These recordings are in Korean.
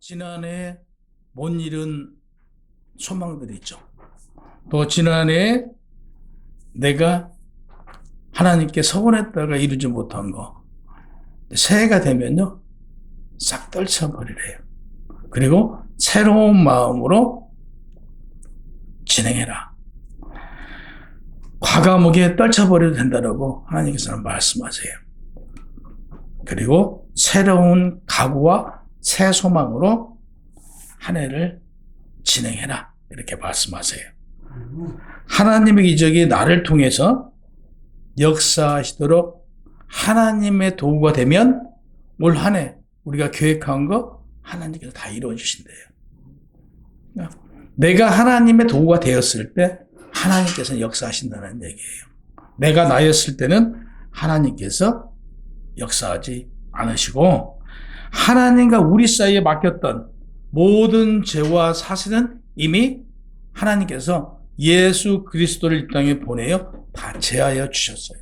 지난해 못 이룬 소망들이 있죠. 또 지난해 내가 하나님께 서원했다가 이루지 못한 거, 새해가 되면요 싹 떨쳐버리래요. 그리고 새로운 마음으로 진행해라. 과감하게 떨쳐버려도 된다라고 하나님께서는 말씀하세요. 그리고 새로운 각오와 새 소망으로 한 해를 진행해라. 이렇게 말씀하세요. 하나님의 기적이 나를 통해서 역사하시도록 하나님의 도구가 되면 올 한 해 우리가 계획한 거 하나님께서 다 이루어 주신대요. 내가 하나님의 도구가 되었을 때 하나님께서 역사하신다는 얘기예요. 내가 나였을 때는 하나님께서 역사하지 않으시고 하나님과 우리 사이에 맡겼던 모든 죄와 사실은 이미 하나님께서 예수 그리스도를 이 땅에 보내어 다 제하여 주셨어요.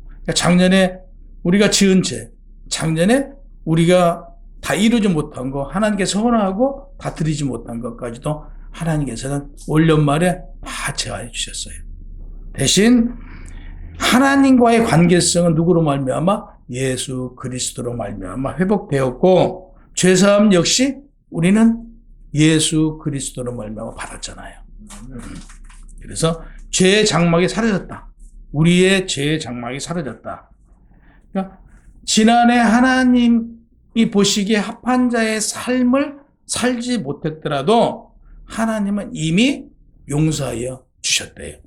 그러니까 작년에 우리가 지은 죄, 작년에 우리가 다 이루지 못한 거, 하나님께서 서원하고 다 드리지 못한 것까지도 하나님께서는 올 연말에 다 제하여 주셨어요. 대신 하나님과의 관계성은 누구로 말미암아? 예수 그리스도로 말미암아 회복되었고 죄사함 역시 우리는 예수 그리스도로 말미암아 받았잖아요. 그래서 죄의 장막이 사라졌다. 우리의 죄의 장막이 사라졌다. 그러니까 지난해 하나님이 보시기에 합한 자의 삶을 살지 못했더라도 하나님은 이미 용서하여 주셨대요.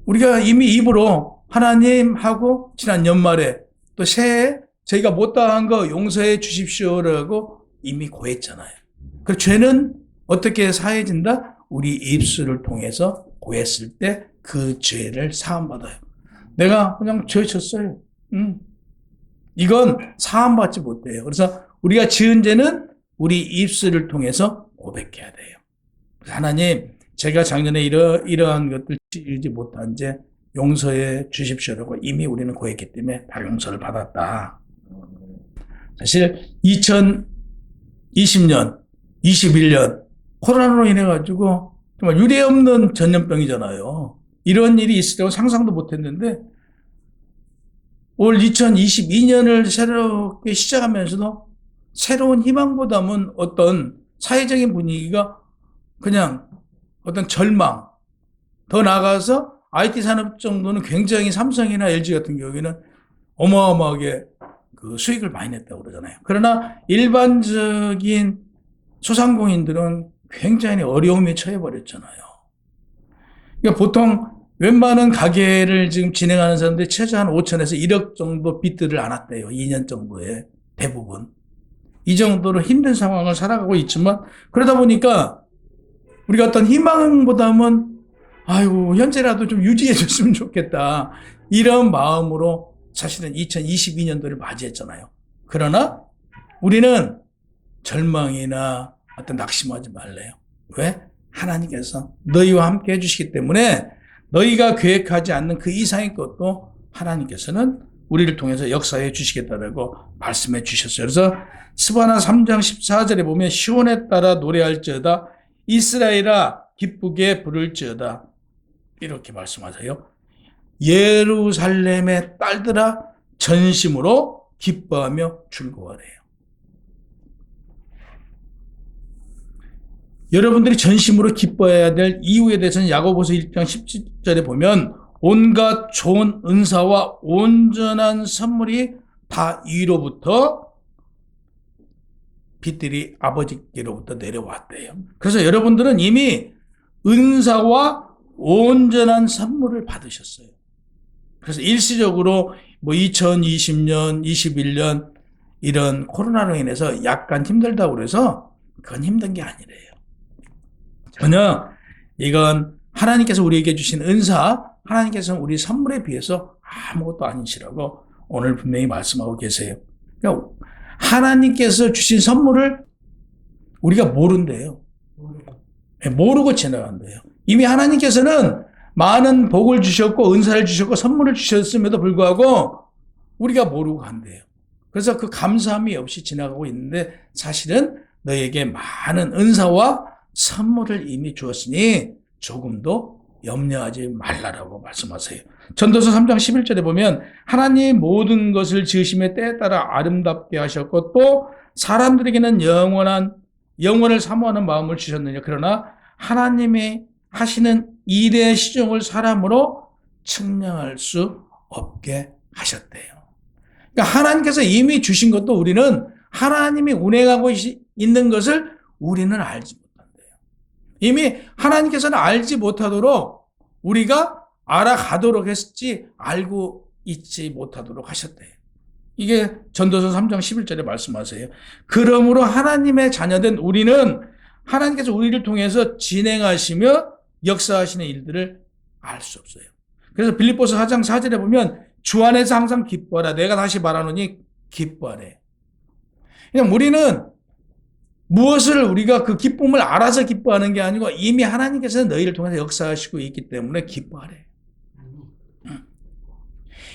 우리가 이미 입으로 하나님하고 지난 연말에 또 새해 저희가 못다한 거 용서해 주십시오라고 이미 고했잖아요. 그 죄는 어떻게 사해진다? 우리 입술을 통해서 고했을 때 그 죄를 사함받아요. 내가 그냥 죄 졌어요. 이건 사함받지 못해요. 그래서 우리가 지은 죄는 우리 입술을 통해서 고백해야 돼요. 하나님, 제가 작년에 이러한 것들 지지 못한 죄 용서해 주십시오라고 이미 우리는 고했기 때문에 다 용서를 받았다. 사실 2020년, 21년 코로나로 인해 가지고 정말 유례없는 전염병이잖아요. 이런 일이 있으려고 상상도 못했는데 올 2022년을 새롭게 시작하면서도 새로운 희망보다는 어떤 사회적인 분위기가 그냥 어떤 절망, 더 나아가서 IT 산업 정도는 굉장히 삼성이나 LG 같은 경우에는 어마어마하게 그 수익을 많이 냈다고 그러잖아요. 그러나 일반적인 소상공인들은 굉장히 어려움에 처해버렸잖아요. 그러니까 보통 웬만한 가게를 지금 진행하는 사람들이 최소 한 5천에서 1억 정도 빚들을 안았대요. 2년 정도에 대부분. 이 정도로 힘든 상황을 살아가고 있지만 그러다 보니까 우리가 어떤 희망보다는 아이고 현재라도 좀 유지해 줬으면 좋겠다. 이런 마음으로 사실은 2022년도를 맞이했잖아요. 그러나 우리는 절망이나 어떤 낙심하지 말래요. 왜? 하나님께서 너희와 함께 해주시기 때문에 너희가 계획하지 않는 그 이상의 것도 하나님께서는 우리를 통해서 역사해 주시겠다라고 말씀해 주셨어요. 그래서 스바나 3장 14절에 보면 시온에 따라 노래할지어다 이스라엘아 기쁘게 부를지어다 이렇게 말씀하세요. 예루살렘의 딸들아 전심으로 기뻐하며 즐거워하래요. 여러분들이 전심으로 기뻐해야 될 이유에 대해서는 야고보서 1장 17절에 보면 온갖 좋은 은사와 온전한 선물이 다 위로부터 빛들이 아버지께로부터 내려왔대요. 그래서 여러분들은 이미 은사와 온전한 선물을 받으셨어요. 그래서 일시적으로 2020년, 21년 이런 코로나로 인해서 약간 힘들다고 그래서 그건 힘든 게 아니래요. 전혀 이건 하나님께서 우리에게 주신 은사, 하나님께서는 우리 선물에 비해서 아무것도 아니시라고 오늘 분명히 말씀하고 계세요. 그러니까 하나님께서 주신 선물을 우리가 모른대요. 모르고 지나간대요. 이미 하나님께서는 많은 복을 주셨고 은사를 주셨고 선물을 주셨음에도 불구하고 우리가 모르고 간대요. 그래서 그 감사함이 없이 지나가고 있는데 사실은 너에게 많은 은사와 선물을 이미 주었으니 조금도 염려하지 말라라고 말씀하세요. 전도서 3장 11절에 보면 하나님 모든 것을 지으심의 때에 따라 아름답게 하셨고 또 사람들에게는 영원을 사모하는 마음을 주셨느냐. 그러나 하나님이 하시는 일의 시종을 사람으로 측량할 수 없게 하셨대요. 그러니까 하나님께서 이미 주신 것도 우리는 하나님이 운행하고 있는 것을 우리는 알지 못한대요. 이미 하나님께서는 알지 못하도록 우리가 알아가도록 했지 알고 있지 못하도록 하셨대요. 이게 전도서 3장 11절에 말씀하세요. 그러므로 하나님의 자녀된 우리는 하나님께서 우리를 통해서 진행하시며 역사하시는 일들을 알 수 없어요. 그래서 빌립보서 4장 4절에 보면 주 안에서 항상 기뻐하라. 내가 다시 말하노니 기뻐하래. 그냥 우리는 무엇을 우리가 그 기쁨을 알아서 기뻐하는 게 아니고 이미 하나님께서 너희를 통해서 역사하시고 있기 때문에 기뻐하래.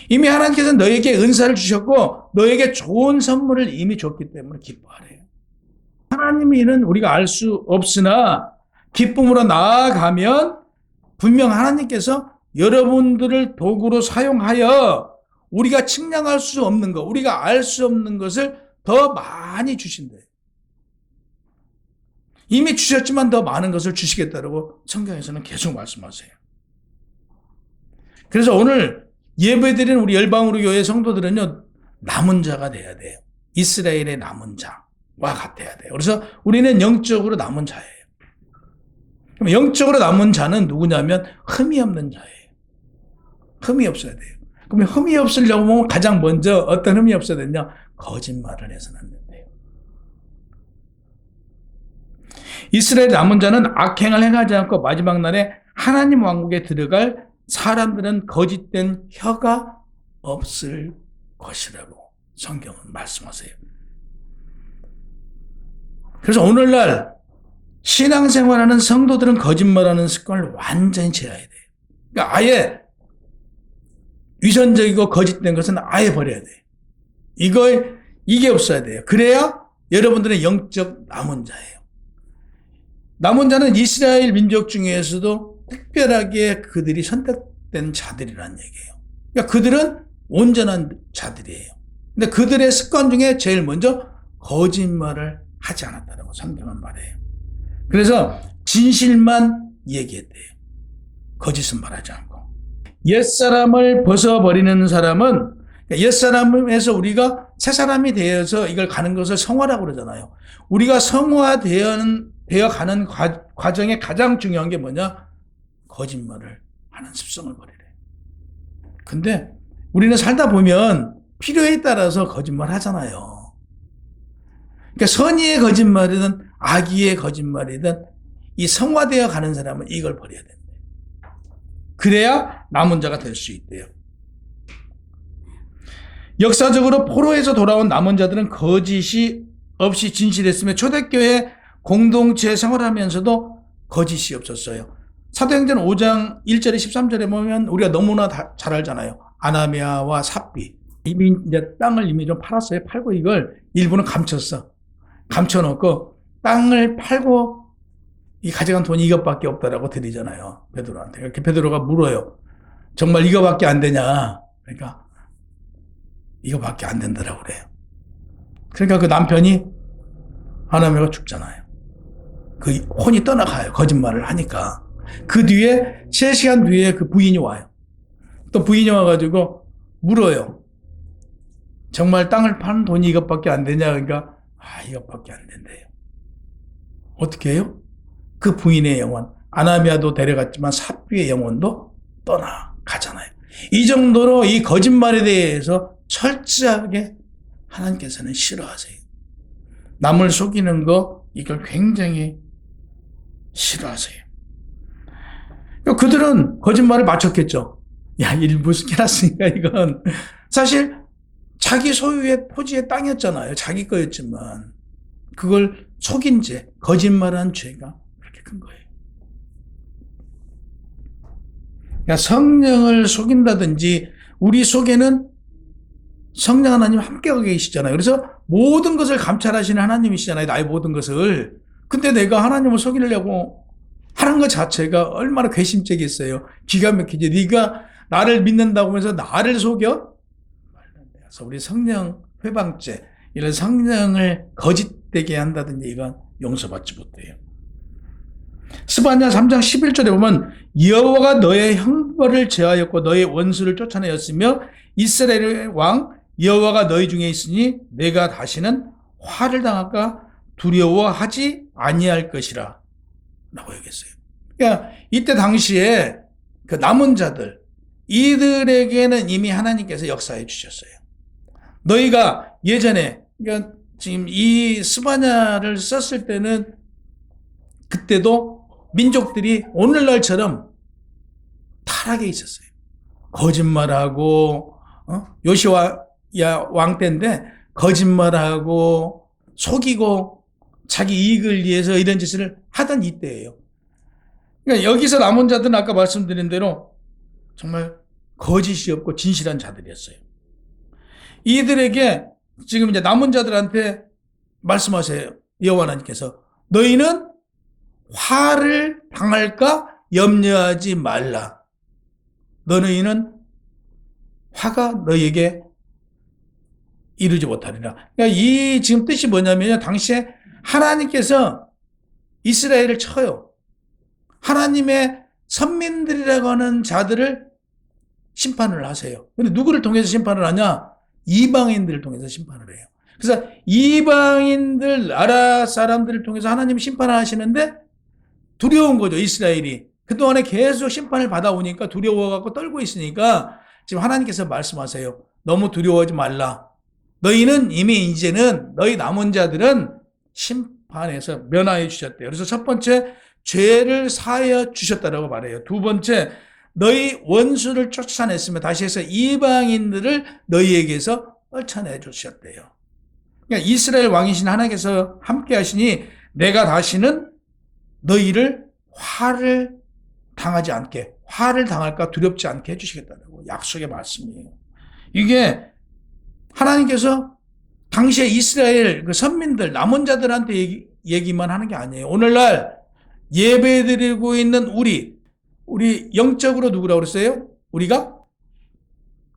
이미 하나님께서 너에게 은사를 주셨고 너에게 좋은 선물을 이미 줬기 때문에 기뻐하래요. 하나님의 일은 우리가 알 수 없으나 기쁨으로 나아가면 분명 하나님께서 여러분들을 도구로 사용하여 우리가 측량할 수 없는 것, 우리가 알 수 없는 것을 더 많이 주신대요. 이미 주셨지만 더 많은 것을 주시겠다고 성경에서는 계속 말씀하세요. 그래서 오늘 예배드리는 우리 열방으로 교회 성도들은요, 남은 자가 돼야 돼요. 이스라엘의 남은 자와 같아야 돼요. 그래서 우리는 영적으로 남은 자예요. 그럼 영적으로 남은 자는 누구냐면 흠이 없는 자예요. 흠이 없어야 돼요. 그러면 흠이 없으려고 하면 가장 먼저 어떤 흠이 없어야 되냐? 거짓말을 해서는 안 된대요. 이스라엘 남은 자는 악행을 행하지 않고 마지막 날에 하나님 왕국에 들어갈 사람들은 거짓된 혀가 없을 것이라고 성경은 말씀하세요. 그래서 오늘날 신앙생활하는 성도들은 거짓말하는 습관을 완전히 제어해야 돼요. 그러니까 아예 위선적이고 거짓된 것은 아예 버려야 돼요. 이게 없어야 돼요. 그래야 여러분들의 영적 남은 자예요. 남은 자는 이스라엘 민족 중에서도 특별하게 그들이 선택된 자들이라는 얘기예요. 그러니까 그들은 온전한 자들이에요. 근데 그들의 습관 중에 제일 먼저 거짓말을 하지 않았다고 성경은 말해요. 그래서 진실만 얘기했대요. 거짓은 말하지 않고. 옛사람을 벗어버리는 사람은 옛사람에서 우리가 새 사람이 되어서 이걸 가는 것을 성화라고 그러잖아요. 우리가 성화되어 가는 과정에 가장 중요한 게 뭐냐? 거짓말을 하는 습성을 버리래. 근데 우리는 살다 보면 필요에 따라서 거짓말 하잖아요. 그러니까 선의의 거짓말이든 악의의 거짓말이든 이 성화되어 가는 사람은 이걸 버려야 된대요. 그래야 남은 자가 될 수 있대요. 역사적으로 포로에서 돌아온 남은 자들은 거짓이 없이 진실했으며 초대교회 공동체 생활하면서도 거짓이 없었어요. 사도행전 5장 1절에 13절에 보면 우리가 너무나 잘 알잖아요. 아나니아와 삽비. 이미 이제 땅을 이미 좀 팔았어요. 팔고 이걸 일부는 감췄어. 감춰놓고 땅을 팔고 이 가져간 돈이 이것밖에 없다라고 드리잖아요. 베드로한테. 이렇게 베드로가 물어요. 정말 이거밖에 안 되냐? 그러니까 이거밖에 안 된다라고 그래요. 그러니까 그 남편이 아나니아가 죽잖아요. 그 혼이 떠나가요. 거짓말을 하니까. 그 뒤에 3시간 뒤에 그 부인이 와요. 또 부인이 와가지고 물어요. 정말 땅을 파는 돈이 이것밖에 안 되냐? 그러니까 이것밖에 안 된대요. 어떻게 해요? 그 부인의 영혼, 아나니아도 데려갔지만 삽비의 영혼도 떠나가잖아요. 이 정도로 이 거짓말에 대해서 철저하게 하나님께서는 싫어하세요. 남을 속이는 거 이걸 굉장히 싫어하세요. 그들은 거짓말을 맞췄겠죠. 야, 일부 해놨으니까 이건 사실 자기 소유의 토지의 땅이었잖아요. 자기 거였지만 그걸 속인 죄, 거짓말한 죄가 그렇게 큰 거예요. 그러니까 성령을 속인다든지 우리 속에는 성령 하나님 함께하고 계시잖아요. 그래서 모든 것을 감찰하시는 하나님이시잖아요. 나의 모든 것을. 근데 내가 하나님을 속이려고 하는 것 자체가 얼마나 괘씸죄겠어요. 기가 막히지. 네가 나를 믿는다고 하면서 나를 속여? 그래서 우리 성령 회방죄, 이런 성령을 거짓되게 한다든지 이건 용서받지 못해요. 스바냐 3장 11절에 보면 여호와가 너의 형벌을 제하였고 너의 원수를 쫓아내었으며 이스라엘의 왕 여호와가 너희 중에 있으니 내가 다시는 화를 당할까 두려워하지 아니할 것이라 라고 얘기했어요. 그러니까 이때 당시에 그 남은 자들 이들에게는 이미 하나님께서 역사해 주셨어요. 너희가 예전에 그러니까 지금 이 스바냐를 썼을 때는 그때도 민족들이 오늘날처럼 타락해 있었어요. 거짓말하고 요시야 왕 때인데 거짓말하고 속이고 자기 이익을 위해서 이런 짓을 하던 이때예요. 그러니까 여기서 남은 자들은 아까 말씀드린 대로 정말 거짓이 없고 진실한 자들이었어요. 이들에게 지금 이제 남은 자들한테 말씀하세요. 여호와 하나님께서 너희는 화를 당할까 염려하지 말라. 너희는 화가 너희에게 이루지 못하리라. 그러니까 이 지금 뜻이 뭐냐면요. 당시에 하나님께서 이스라엘을 쳐요. 하나님의 선민들이라고 하는 자들을 심판을 하세요. 근데 누구를 통해서 심판을 하냐? 이방인들을 통해서 심판을 해요. 그래서 이방인들, 나라 사람들을 통해서 하나님이 심판을 하시는데 두려운 거죠, 이스라엘이. 그동안에 계속 심판을 받아오니까 두려워갖고 떨고 있으니까 지금 하나님께서 말씀하세요. 너무 두려워하지 말라. 너희는 이미 이제는 너희 남은 자들은 심판에서 면하여 주셨대요. 그래서 첫 번째, 죄를 사하여 주셨다라고 말해요. 두 번째, 너희 원수를 쫓아냈으며 다시 해서 이방인들을 너희에게서 떨쳐내 주셨대요. 그러니까 이스라엘 왕이신 하나님께서 함께 하시니 내가 다시는 너희를 화를 당하지 않게, 화를 당할까 두렵지 않게 해주시겠다고 약속의 말씀이에요. 이게 하나님께서 당시에 이스라엘 그 선민들, 남은 자들한테 얘기만 하는 게 아니에요. 오늘날 예배드리고 있는 우리 영적으로 누구라고 그랬어요? 우리가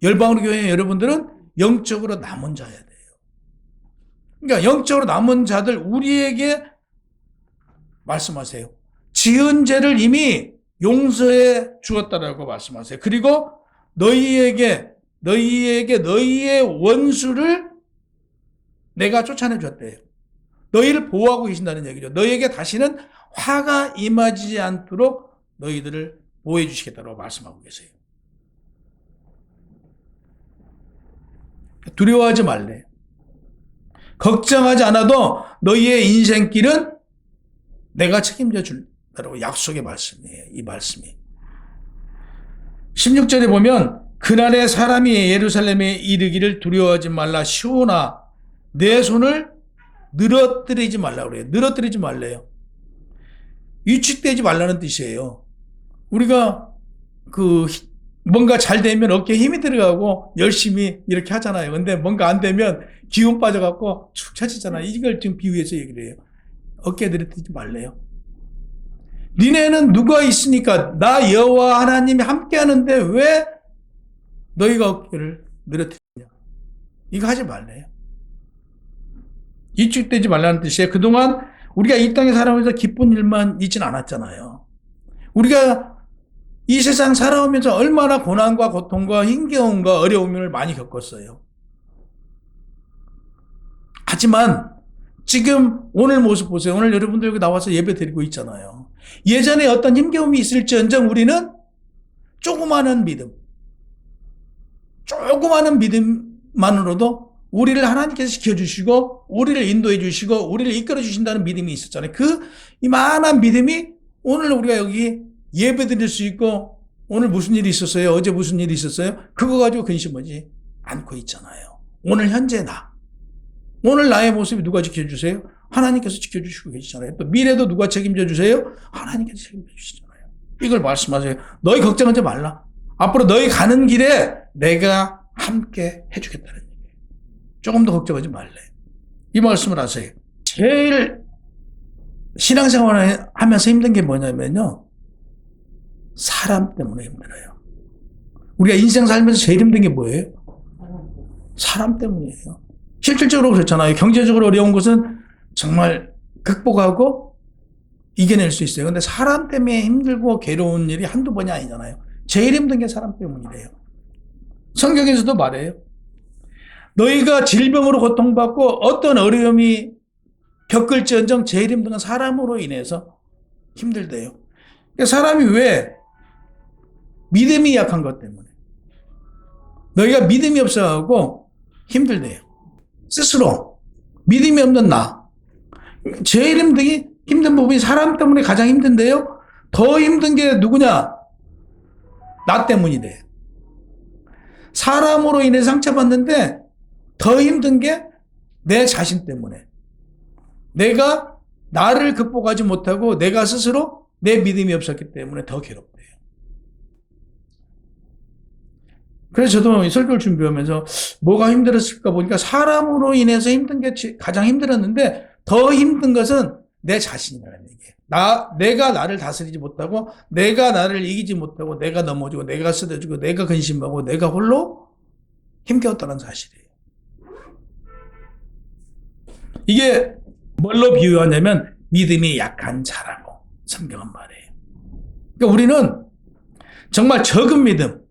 열방으로 교회 여러분들은 영적으로 남은 자야 돼요. 그러니까 영적으로 남은 자들 우리에게 말씀하세요. 지은 죄를 이미 용서해 주었다라고 말씀하세요. 그리고 너희에게 너희의 원수를 내가 쫓아내 줬대요. 너희를 보호하고 계신다는 얘기죠. 너희에게 다시는 화가 임하지 않도록 너희들을 보호해 주시겠다고 말씀하고 계세요. 두려워하지 말래. 걱정하지 않아도 너희의 인생길은 내가 책임져 준다라고 약속의 말씀이에요. 이 말씀이. 16절에 보면 그날에 사람이 예루살렘에 이르기를 두려워하지 말라 시온아 내 손을 늘어뜨리지 말라 그래요. 늘어뜨리지 말래요. 위축되지 말라는 뜻이에요. 우리가 뭔가 잘 되면 어깨에 힘이 들어가고 열심히 이렇게 하잖아요. 근데 뭔가 안 되면 기운 빠져갖고 축 처지잖아요. 이걸 지금 비유해서 얘기를 해요. 어깨에 늘어뜨리지 말래요. 니네는 누가 있으니까 나 여호와 하나님이 함께 하는데 왜 너희가 어깨를 늘어뜨리냐. 이거 하지 말래요. 위축되지 말라는 뜻이에요. 그동안 우리가 이 땅에 살아오면서 기쁜 일만 있진 않았잖아요. 우리가 이 세상 살아오면서 얼마나 고난과 고통과 힘겨움과 어려움을 많이 겪었어요. 하지만 지금 오늘 모습 보세요. 오늘 여러분들 여기 나와서 예배 드리고 있잖아요. 예전에 어떤 힘겨움이 있을지언정 우리는 조그마한 믿음만으로도 우리를 하나님께서 지켜주시고 우리를 인도해 주시고 우리를 이끌어 주신다는 믿음이 있었잖아요. 그 이만한 믿음이 오늘 우리가 여기 예배 드릴 수 있고 오늘 무슨 일이 있었어요? 어제 무슨 일이 있었어요? 그거 가지고 근심하지 않고 있잖아요. 오늘 현재 오늘 나의 모습이 누가 지켜주세요? 하나님께서 지켜주시고 계시잖아요. 또 미래도 누가 책임져 주세요? 하나님께서 책임져 주시잖아요. 이걸 말씀하세요. 너희 걱정하지 말라. 앞으로 너희 가는 길에 내가 함께 해주겠다는 얘기예요. 조금 더 걱정하지 말래. 이 말씀을 하세요. 제일 신앙생활을 하면서 힘든 게 뭐냐면요. 사람 때문에 힘들어요. 우리가 인생 살면서 제일 힘든 게 뭐예요? 사람 때문이에요. 실질적으로 그렇잖아요. 경제적으로 어려운 것은 정말 극복하고 이겨낼 수 있어요. 근데 사람 때문에 힘들고 괴로운 일이 한두 번이 아니잖아요. 제일 힘든 게 사람 때문이래요. 성경에서도 말해요. 너희가 질병으로 고통받고 어떤 어려움이 겪을지언정 제일 힘든 건 사람으로 인해서 힘들대요. 그러니까 사람이 왜? 믿음이 약한 것 때문에. 너희가 믿음이 없어하고 힘들대요. 스스로. 믿음이 없는 나. 제일 힘든 부분이 사람 때문에 가장 힘든데요. 더 힘든 게 누구냐? 나 때문이래요. 사람으로 인해 상처받는데 더 힘든 게 내 자신 때문에. 내가 나를 극복하지 못하고 내가 스스로 내 믿음이 없었기 때문에 더 괴롭대요. 그래서 저도 이 설교를 준비하면서 뭐가 힘들었을까 보니까 사람으로 인해서 힘든 게 가장 힘들었는데 더 힘든 것은 내 자신이라는 얘기예요. 내가 나를 다스리지 못하고 내가 나를 이기지 못하고 내가 넘어지고 내가 쓰러지고 내가 근심하고 내가 홀로 힘겨웠다는 사실이에요. 이게 뭘로 비유하냐면 믿음이 약한 자라고 성경은 말해요. 그러니까 우리는 정말 적은 믿음,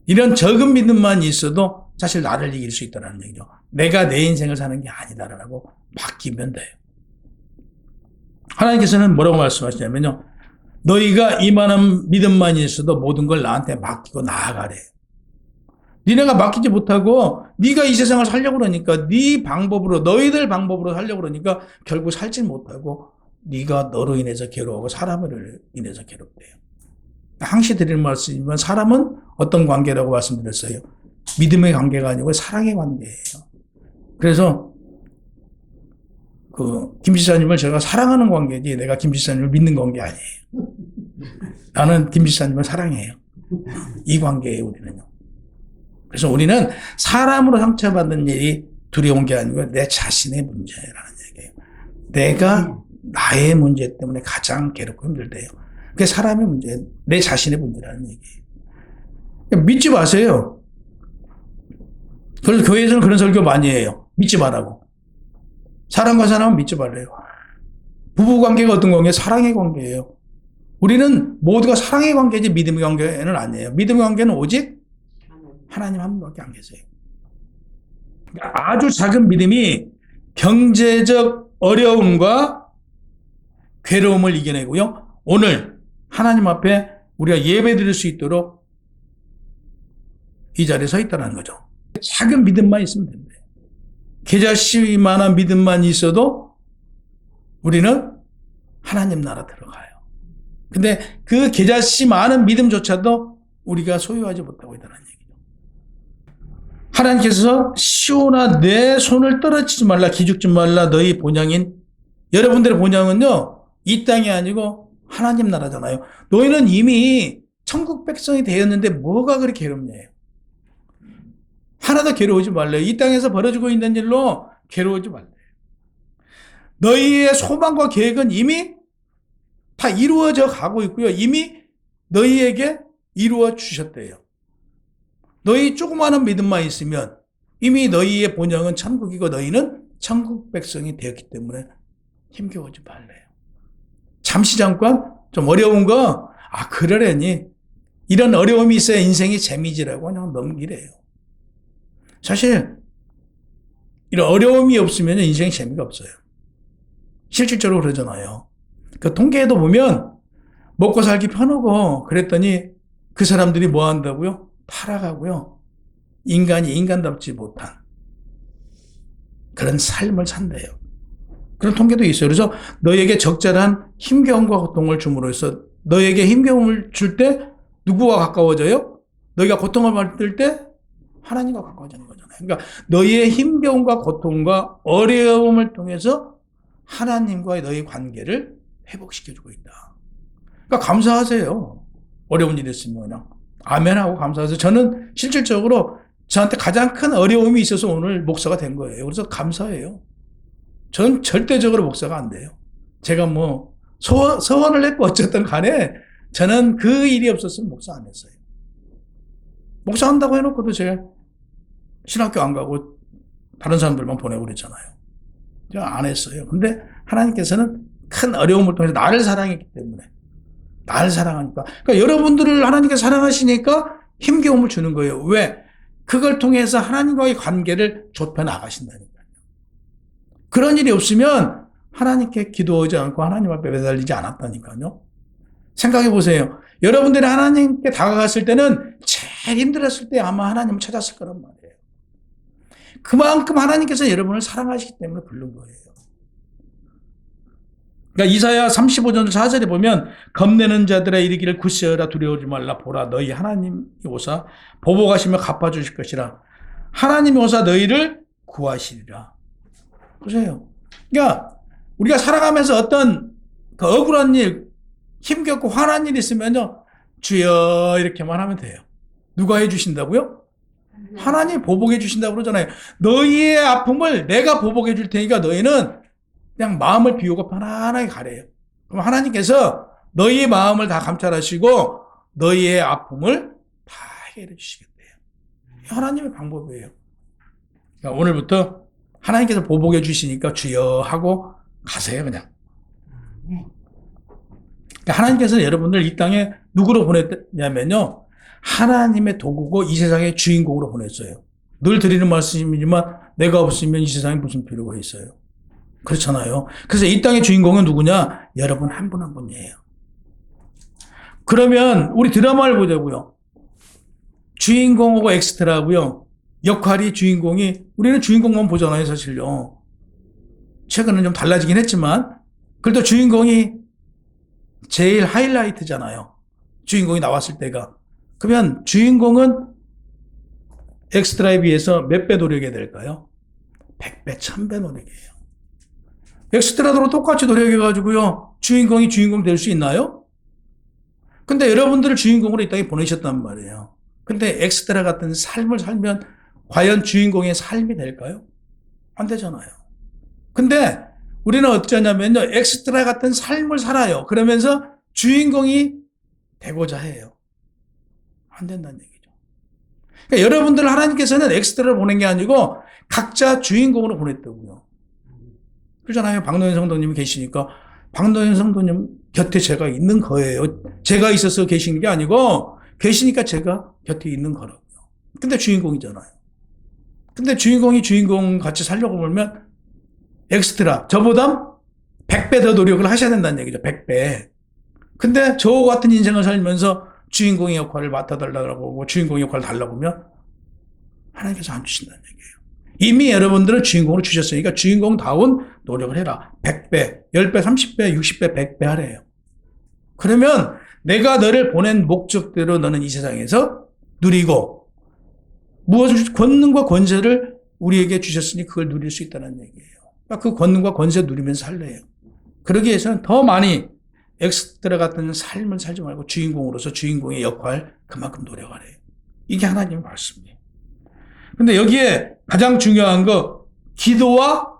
이런 적은 믿음만 있어도 사실 나를 이길 수 있다는 얘기죠. 내가 내 인생을 사는 게 아니다라고 바뀌면 돼요. 하나님께서는 뭐라고 말씀하시냐면요. 너희가 이만한 믿음만 있어도 모든 걸 나한테 맡기고 나아가래. 니네가 맡기지 못하고 네가 이 세상을 살려고 그러니까 네 방법으로 너희들 방법으로 살려고 그러니까 결국 살지 못하고 네가 너로 인해서 괴로워하고 사람을 인해서 괴롭대요. 항시 드리는 말씀이지만 사람은 어떤 관계라고 말씀드렸어요. 믿음의 관계가 아니고 사랑의 관계예요. 그래서 김 지사님을 제가 사랑하는 관계지 내가 김 지사님을 믿는 관계 아니에요. 나는 김 지사님을 사랑해요. 이 관계예요, 우리는요. 그래서 우리는 사람으로 상처받는 일이 두려운 게 아니고 내 자신의 문제라는 얘기예요. 내가 나의 문제 때문에 가장 괴롭고 힘들대요. 그게 사람의 문제, 내 자신의 문제라는 얘기예요. 믿지 마세요. 그래서 교회에서는 그런 설교 많이 해요. 믿지 말라고. 사람과 사람은 믿지 말래요. 부부관계가 어떤 관계예요? 사랑의 관계예요. 우리는 모두가 사랑의 관계지 믿음의 관계는 아니에요. 믿음의 관계는 오직 하나님 한 분밖에 안 계세요. 아주 작은 믿음이 경제적 어려움과 괴로움을 이겨내고요. 오늘 하나님 앞에 우리가 예배 드릴 수 있도록 이 자리에 서 있다는 거죠. 작은 믿음만 있으면 됩니다. 계좌씨만한 믿음만 있어도 우리는 하나님 나라 들어가요. 근데 그 계좌씨 많은 믿음조차도 우리가 소유하지 못하고 있다는 얘기죠. 하나님께서 시온아 내 손을 떨어지지 말라 기죽지 말라 너희 본향인 여러분들의 본향은요 이 땅이 아니고 하나님 나라잖아요. 너희는 이미 천국 백성이 되었는데 뭐가 그렇게 괴롭냐요. 하나도 괴로우지 말래요. 이 땅에서 벌어지고 있는 일로 괴로우지 말래요. 너희의 소망과 계획은 이미 다 이루어져 가고 있고요. 이미 너희에게 이루어 주셨대요. 너희 조그마한 믿음만 있으면 이미 너희의 본향은 천국이고 너희는 천국 백성이 되었기 때문에 힘겨워하지 말래요. 잠시 잠깐 좀 어려운 거 그러려니 이런 어려움이 있어야 인생이 재미지라고 그냥 넘기래요. 사실 이런 어려움이 없으면 인생이 재미가 없어요. 실질적으로 그러잖아요. 그 통계에도 보면 먹고 살기 편하고 그랬더니 그 사람들이 뭐 한다고요? 타락하고요. 인간이 인간답지 못한 그런 삶을 산대요. 그런 통계도 있어요. 그래서 너에게 적절한 힘겨움과 고통을 줌으로써 너에게 힘겨움을 줄 때 누구와 가까워져요? 너희가 고통을 받을 때 하나님과 가까워지는 거잖아요. 그러니까 너희의 힘겨움과 고통과 어려움을 통해서 하나님과의 너희 관계를 회복시켜주고 있다. 그러니까 감사하세요. 어려운 일이 있으면 그냥 아멘하고 감사하세요. 저는 실질적으로 저한테 가장 큰 어려움이 있어서 오늘 목사가 된 거예요. 그래서 감사해요. 전 절대적으로 목사가 안 돼요. 제가 뭐 서원을 했고 어쨌든 간에 저는 그 일이 없었으면 목사 안 했어요. 목사 한다고 해놓고도 제가 신학교 안 가고 다른 사람들만 보내고 그랬잖아요. 제가 안 했어요. 근데 하나님께서는 큰 어려움을 통해서 나를 사랑했기 때문에 나를 사랑하니까. 그러니까 여러분들을 하나님께서 사랑하시니까 힘겨움을 주는 거예요. 왜? 그걸 통해서 하나님과의 관계를 좁혀 나가신다니까요. 그런 일이 없으면 하나님께 기도하지 않고 하나님 앞에 매달리지 않았다니까요. 생각해 보세요. 여러분들이 하나님께 다가갔을 때는 제일 힘들었을 때 아마 하나님을 찾았을 거란 말이에요. 그만큼 하나님께서 여러분을 사랑하시기 때문에 부른 거예요. 그러니까 이사야 35장 4절에 보면 겁내는 자들아 이르기를 굳세어라 두려워하지 말라 보라 너희 하나님이 오사 보복하시며 갚아주실 것이라 하나님이 오사 너희를 구하시리라. 보세요. 그러니까 우리가 살아가면서 어떤 그 억울한 일, 힘겹고 화난 일 있으면요 주여 이렇게만 하면 돼요. 누가 해주신다고요? 하나님 보복해 주신다고 그러잖아요. 너희의 아픔을 내가 보복해 줄 테니까 너희는 그냥 마음을 비우고 편안하게 가래요. 그럼 하나님께서 너희의 마음을 다 감찰하시고 너희의 아픔을 다 해결해 주시겠대요. 하나님의 방법이에요. 그러니까 오늘부터 하나님께서 보복해 주시니까 주여 하고 가세요 그냥. 그러니까 하나님께서 여러분들 이 땅에 누구로 보냈냐면요. 하나님의 도구고 이 세상의 주인공으로 보냈어요. 늘 드리는 말씀이지만 내가 없으면 이 세상에 무슨 필요가 있어요. 그렇잖아요. 그래서 이 땅의 주인공은 누구냐? 여러분 한 분 한 분이에요. 그러면 우리 드라마를 보자고요. 주인공하고 엑스트라고요. 역할이 주인공이 우리는 주인공만 보잖아요 사실요. 최근은 좀 달라지긴 했지만 그래도 주인공이 제일 하이라이트잖아요. 주인공이 나왔을 때가. 그러면 주인공은 엑스트라에 비해서 몇 배 노력해야 될까요? 100배, 1000배 노력해요. 엑스트라도 똑같이 노력해가지고요. 주인공이 주인공 될 수 있나요? 근데 여러분들을 주인공으로 이 땅에 보내셨단 말이에요. 근데 엑스트라 같은 삶을 살면 과연 주인공의 삶이 될까요? 안 되잖아요. 근데 우리는 어쩌냐면요. 엑스트라 같은 삶을 살아요. 그러면서 주인공이 되고자 해요. 안 된다는 얘기죠. 그러니까 여러분들 하나님께서는 엑스트라를 보낸 게 아니고 각자 주인공으로 보냈다고요. 그렇잖아요. 박노현 성도님이 계시니까 박노현 성도님 곁에 제가 있는 거예요. 제가 있어서 계시는 게 아니고 계시니까 제가 곁에 있는 거라고요. 근데 주인공이잖아요. 근데 주인공이 주인공 같이 살려고 보면 엑스트라 저보다 100배 더 노력을 하셔야 된다는 얘기죠. 100배. 근데 저 같은 인생을 살면서 주인공의 역할을 맡아달라고 하고 주인공의 역할을 달라고 하면 하나님께서 안 주신다는 얘기예요. 이미 여러분들은 주인공으로 주셨으니까 주인공다운 노력을 해라. 100배, 10배, 30배, 60배, 100배 하래요. 그러면 내가 너를 보낸 목적대로 너는 이 세상에서 누리고 무엇을 권능과 권세를 우리에게 주셨으니 그걸 누릴 수 있다는 얘기예요. 그러니까 그 권능과 권세 누리면서 살래요. 그러기 위해서는 더 많이 엑스트라 같은 삶을 살지 말고 주인공으로서 주인공의 역할 그만큼 노력하래요. 이게 하나님의 말씀이에요. 근데 여기에 가장 중요한 거 기도와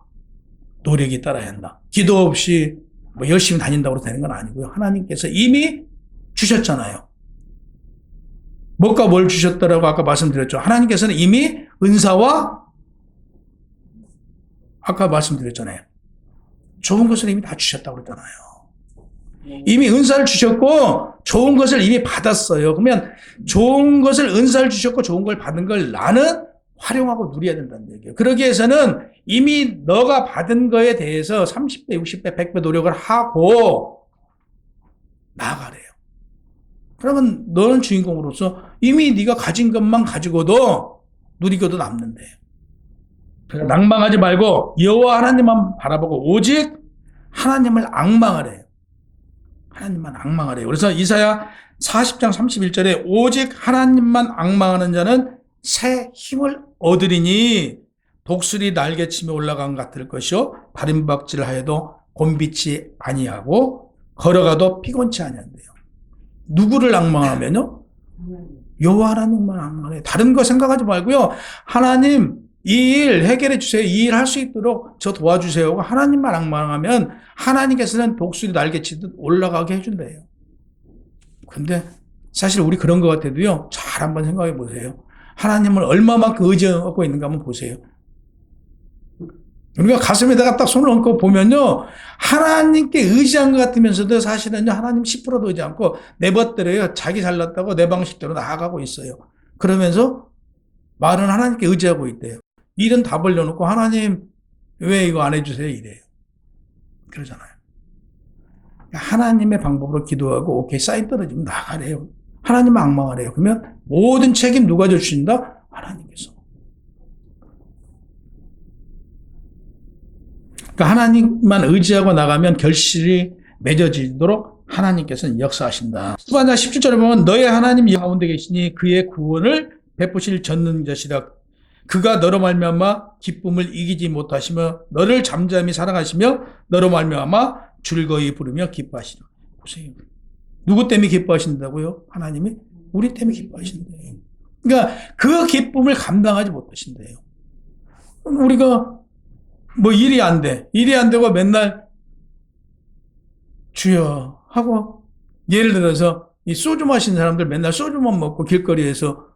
노력이 따라야 한다. 기도 없이 뭐 열심히 다닌다고 되는 건 아니고요. 하나님께서 이미 주셨잖아요. 뭐가 뭘 주셨다라고 아까 말씀드렸죠. 하나님께서는 이미 은사와 아까 말씀드렸잖아요. 좋은 것을 이미 다 주셨다고 그랬잖아요. 이미 은사를 주셨고 좋은 것을 이미 받았어요. 그러면 좋은 것을 은사를 주셨고 좋은 걸 받은 걸 나는 활용하고 누려야 된다는 얘기예요. 그러기 위해서는 이미 너가 받은 거에 대해서 30배, 60배, 100배 노력을 하고 나아가래요. 그러면 너는 주인공으로서 이미 네가 가진 것만 가지고도 누리고도 남는데요. 낭망하지 말고 여호와 하나님만 바라보고 오직 하나님을 앙망하래요. 하나님만 앙망하래요. 그래서 이사야 40장 31절에 오직 하나님만 앙망하는 자는 새 힘을 얻으리니 독수리 날개치며 올라간 것 같을 것이요 바림박질 하여도 곤비치 아니하고 걸어가도 피곤치 아니한대요. 누구를 앙망하면요? 여호와 하나님만 악망해. 다른 거 생각하지 말고요. 하나님 이 일 해결해 주세요. 이 일 할 수 있도록 저 도와주세요 하고 하나님만 악망하면 하나님께서는 독수리 날개치듯 올라가게 해준대요. 근데 사실 우리 그런 것 같아도요. 잘 한번 생각해 보세요. 하나님을 얼마만큼 의지하고 있는가 한번 보세요. 우리가 가슴에다가 딱 손을 얹고 보면요. 하나님께 의지한 것 같으면서도 사실은요. 하나님 10%도 의지 않고 내 멋대로요. 자기 잘났다고 내 방식대로 나아가고 있어요. 그러면서 말은 하나님께 의지하고 있대요. 일은 다 벌려놓고 하나님 왜 이거 안 해주세요? 이래요. 그러잖아요. 하나님의 방법으로 기도하고 오케이 사인 떨어지면 나가래요. 하나님 악망하래요. 그러면 모든 책임 누가 져주신다? 하나님께서. 그러니까 하나님만 의지하고 나가면 결실이 맺어지도록 하나님께서는 역사하신다. 스바냐 17절에 보면 너의 하나님 가운데 계시니 그의 구원을 베푸실 전능자시라. 그가 너로 말미암아 기쁨을 이기지 못하시며 너를 잠잠히 사랑하시며 너로 말미암아 즐거이 부르며 기뻐하시라. 보세요. 누구 때문에 기뻐하신다고요? 하나님이 우리 때문에 기뻐하신대요. 그러니까 그 기쁨을 감당하지 못하신대요. 우리가 뭐 일이 안 돼. 일이 안 되고 맨날 주여 하고 예를 들어서 이 소주 마시는 사람들 맨날 소주만 먹고 길거리에서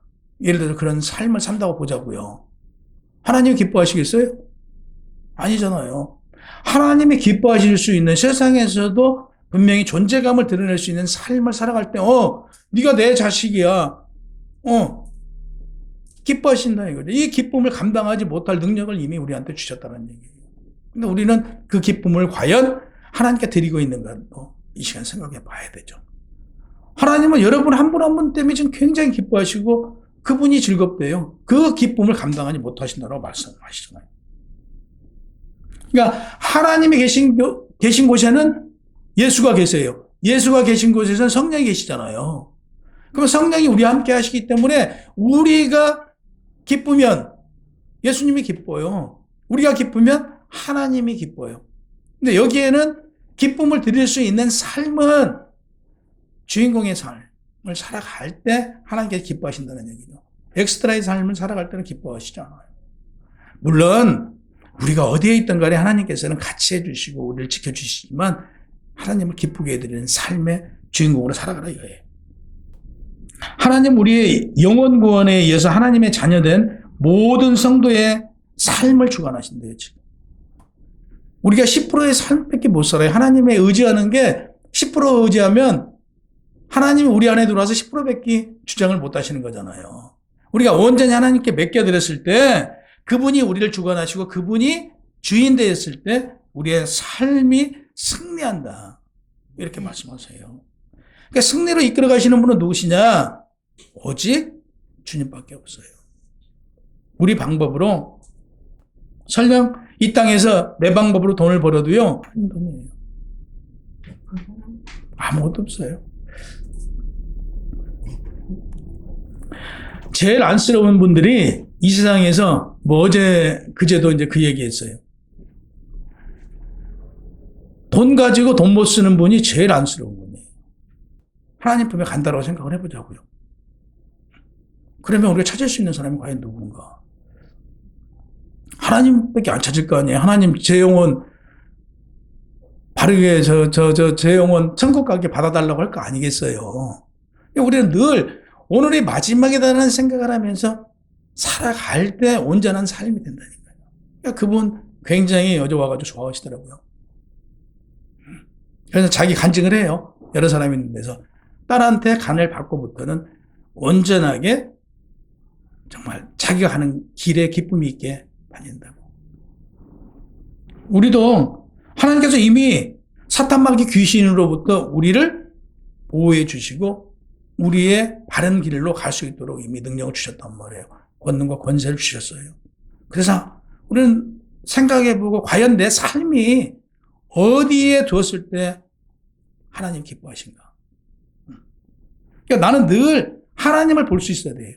예를 들어서 그런 삶을 산다고 보자고요. 하나님이 기뻐하시겠어요? 아니잖아요. 하나님이 기뻐하실 수 있는 세상에서도 분명히 존재감을 드러낼 수 있는 삶을 살아갈 때 네가 내 자식이야. 기뻐하신다 이거죠. 이 기쁨을 감당하지 못할 능력을 이미 우리한테 주셨다는 얘기예요. 근데 우리는 그 기쁨을 과연 하나님께 드리고 있는가 이 시간 생각해 봐야 되죠. 하나님은 여러분 한 분 한 분 때문에 지금 굉장히 기뻐하시고 그분이 즐겁대요. 그 기쁨을 감당하지 못하신다고 말씀하시잖아요. 그러니까 하나님이 계신 곳에는 예수가 계세요. 예수가 계신 곳에서는 성령이 계시잖아요. 그럼 성령이 우리와 함께 하시기 때문에 우리가 기쁘면 예수님이 기뻐요. 우리가 기쁘면 하나님이 기뻐요. 근데 여기에는 기쁨을 드릴 수 있는 삶은 주인공의 삶을 살아갈 때 하나님께서 기뻐하신다는 얘기죠. 엑스트라의 삶을 살아갈 때는 기뻐하시지 않아요. 물론 우리가 어디에 있든 간에 하나님께서는 같이 해주시고 우리를 지켜주시지만 하나님을 기쁘게 해드리는 삶의 주인공으로 살아가라 이거예요. 하나님 우리의 영혼 구원에 의해서 하나님의 자녀된 모든 성도의 삶을 주관하신대요. 지금. 우리가 10%의 삶밖에 못 살아요. 하나님에 의지하는 게 10% 의지하면 하나님이 우리 안에 들어와서 10%밖에 주장을 못 하시는 거잖아요. 우리가 온전히 하나님께 맡겨드렸을 때 그분이 우리를 주관하시고 그분이 주인 되었을 때 우리의 삶이 승리한다. 이렇게 말씀하세요. 그러니까 승리로 이끌어 가시는 분은 누구시냐? 오직 주님밖에 없어요. 우리 방법으로 설령 이 땅에서 내 방법으로 돈을 벌어도요. 한 돈이에요. 아무것도 없어요. 제일 안쓰러운 분들이 이 세상에서 그제도 이제 그 얘기했어요. 돈 가지고 돈 못 쓰는 분이 제일 안쓰러운 분이에요. 하나님 품에 간다라고 생각을 해보자고요. 그러면 우리가 찾을 수 있는 사람이 과연 누군가? 하나님밖에 안 찾을 거 아니에요. 하나님 제 영혼 바르게 제 영혼 천국 가게 받아달라고 할 거 아니겠어요. 우리는 늘 오늘이 마지막이다라는 생각을 하면서 살아갈 때 온전한 삶이 된다니까요. 그러니까 그분 굉장히 어제 와가지고 좋아하시더라고요. 그래서 자기 간증을 해요. 여러 사람이 있는 데서. 딸한테 간을 받고부터는 온전하게 정말 자기가 가는 길에 기쁨이 있게 다닌다고. 우리도 하나님께서 이미 사탄마귀 귀신으로부터 우리를 보호해 주시고 우리의 바른 길로 갈 수 있도록 이미 능력을 주셨단 말이에요. 권능과 권세를 주셨어요. 그래서 우리는 생각해보고 과연 내 삶이 어디에 두었을 때 하나님 기뻐하신가. 그러니까 나는 늘 하나님을 볼 수 있어야 돼요.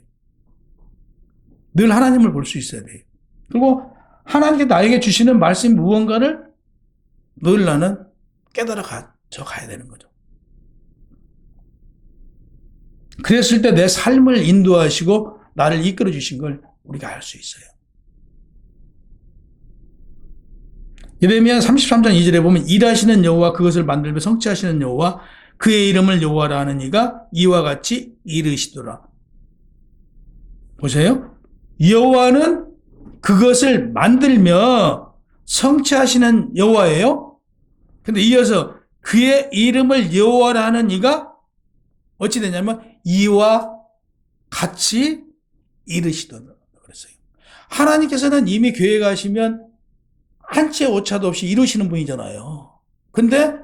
늘 하나님을 볼 수 있어야 돼요. 그리고 하나님께 나에게 주시는 말씀이 무언가를 늘 나는 깨달아 가야 되는 거죠. 그랬을 때 내 삶을 인도하시고 나를 이끌어 주신 걸 우리가 알 수 있어요. 예레미야 33장 2절에 보면 일하시는 여호와 그것을 만들며 성취하시는 여호와 그의 이름을 여호와라 하는 이가 이와 같이 이르시더라. 보세요. 여호와는 그것을 만들며 성취하시는 여호와예요. 근데 이어서 그의 이름을 여호와라 하는 이가 어찌 되냐면 이와 같이 이르시더라 그랬어요. 하나님께서는 이미 계획하시면 한치의 오차도 없이 이루시는 분이잖아요. 근데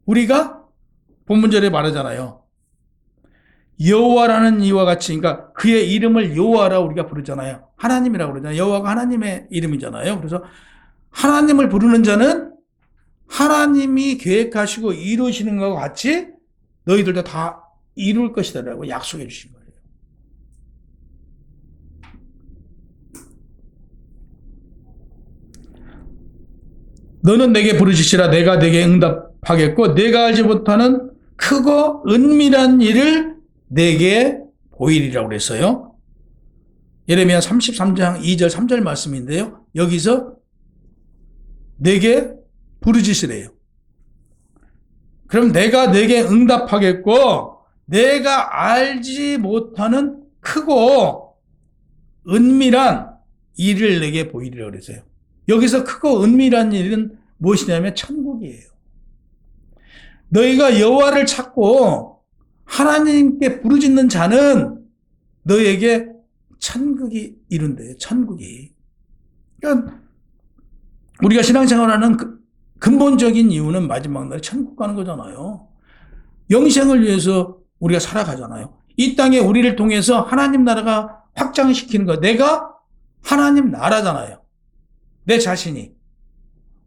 우리가 본문절에 말하잖아요. 여호와라는 이와 같이, 그러니까 그의 이름을 여호와라 우리가 부르잖아요. 하나님이라고 그러잖아요. 여호와가 하나님의 이름이잖아요. 그래서 하나님을 부르는 자는 하나님이 계획하시고 이루시는 것과 같이 너희들도 다 이룰 것이다라고 약속해 주신 거예요. 너는 내게 부르짖으라 내가 내게 응답하겠고 내가 알지 못하는 크고 은밀한 일을 내게 보이리라고 그랬어요. 예레미야 33장 2절 3절 말씀인데요. 여기서 내게 부르짖으래요. 그럼 내가 내게 응답하겠고 내가 알지 못하는 크고 은밀한 일을 내게 보이리라고 그랬어요. 여기서 크고 은밀한 일은 무엇이냐면 천국이에요. 너희가 여호와를 찾고 하나님께 부르짖는 자는 너희에게 천국이 이룬대요. 천국이. 그러니까 우리가 신앙생활하는 근본적인 이유는 마지막 날에 천국 가는 거잖아요. 영생을 위해서 우리가 살아가잖아요. 이 땅에 우리를 통해서 하나님 나라가 확장시키는 거. 내가 하나님 나라잖아요. 내 자신이.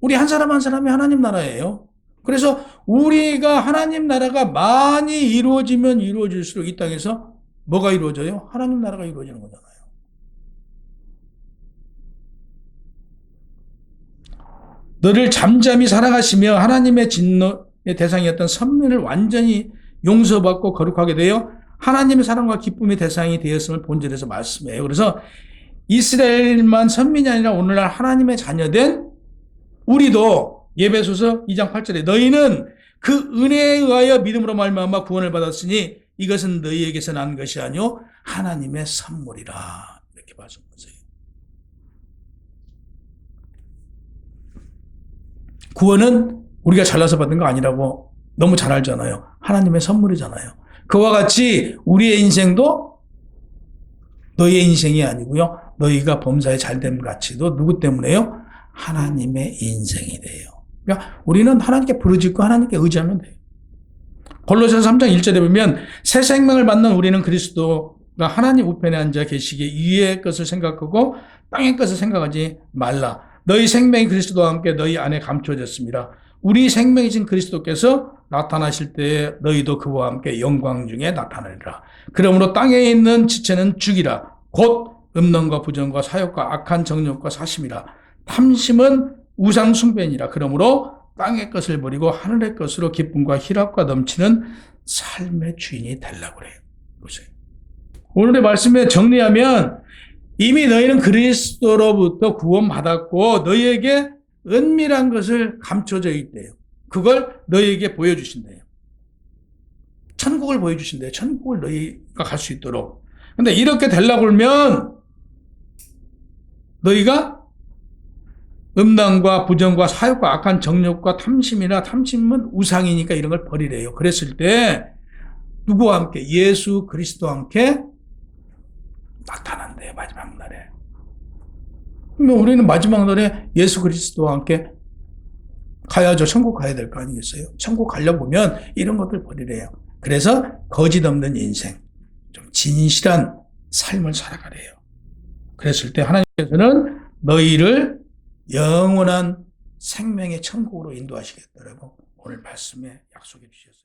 우리 한 사람 한 사람이 하나님 나라예요. 그래서 우리가 하나님 나라가 많이 이루어지면 이루어질수록 이 땅에서 뭐가 이루어져요? 하나님 나라가 이루어지는 거잖아요. 너를 잠잠히 살아가시며 하나님의 진노의 대상이었던 선민을 완전히 용서받고 거룩하게 되어 하나님의 사랑과 기쁨의 대상이 되었음을 본절에서 말씀해요. 그래서 이스라엘만 선민이 아니라 오늘날 하나님의 자녀된 우리도 예배소서 2장 8절에 너희는 그 은혜에 의하여 믿음으로 말미암아 구원을 받았으니 이것은 너희에게서 난 것이 아니요 하나님의 선물이라 이렇게 말씀하세요. 구원은 우리가 잘나서 받은 거 아니라고 너무 잘 알잖아요. 하나님의 선물이잖아요. 그와 같이 우리의 인생도 너희의 인생이 아니고요. 너희가 범사에 잘됨 같이도 누구 때문에요? 하나님의 인생이 돼요. 그러니까 우리는 하나님께 부르짖고 하나님께 의지하면 돼요. 골로새서 3장 1절에 보면 새 생명을 받는 우리는 그리스도가 하나님 우편에 앉아 계시기에 위의 것을 생각하고 땅의 것을 생각하지 말라. 너희 생명이 그리스도와 함께 너희 안에 감춰졌습니다. 우리 생명이신 그리스도께서 나타나실 때에 너희도 그와 함께 영광 중에 나타나리라. 그러므로 땅에 있는 지체는 죽이라. 곧 음란과 부정과 사욕과 악한 정욕과 사심이라. 탐심은 우상 숭배니라. 그러므로 땅의 것을 버리고 하늘의 것으로 기쁨과 희락과 넘치는 삶의 주인이 되려고 그래요. 보세요. 오늘의 말씀에 정리하면 이미 너희는 그리스도로부터 구원받았고 너희에게 은밀한 것을 감춰져 있대요. 그걸 너희에게 보여주신대요. 천국을 보여주신대요. 천국을 너희가 갈 수 있도록. 근데 이렇게 되려고 그러면 너희가 음란과 부정과 사욕과 악한 정욕과 탐심이나 탐심은 우상이니까 이런 걸 버리래요. 그랬을 때 누구와 함께? 예수 그리스도와 함께 나타난대요. 마지막 날에. 그러면 우리는 마지막 날에 예수 그리스도와 함께 가야죠. 천국 가야 될 거 아니겠어요? 천국 가려보면 이런 것들 버리래요. 그래서 거짓 없는 인생, 좀 진실한 삶을 살아가래요. 그랬을 때 하나님께서는 너희를 영원한 생명의 천국으로 인도하시겠다라고 오늘 말씀에 약속해 주셨어요.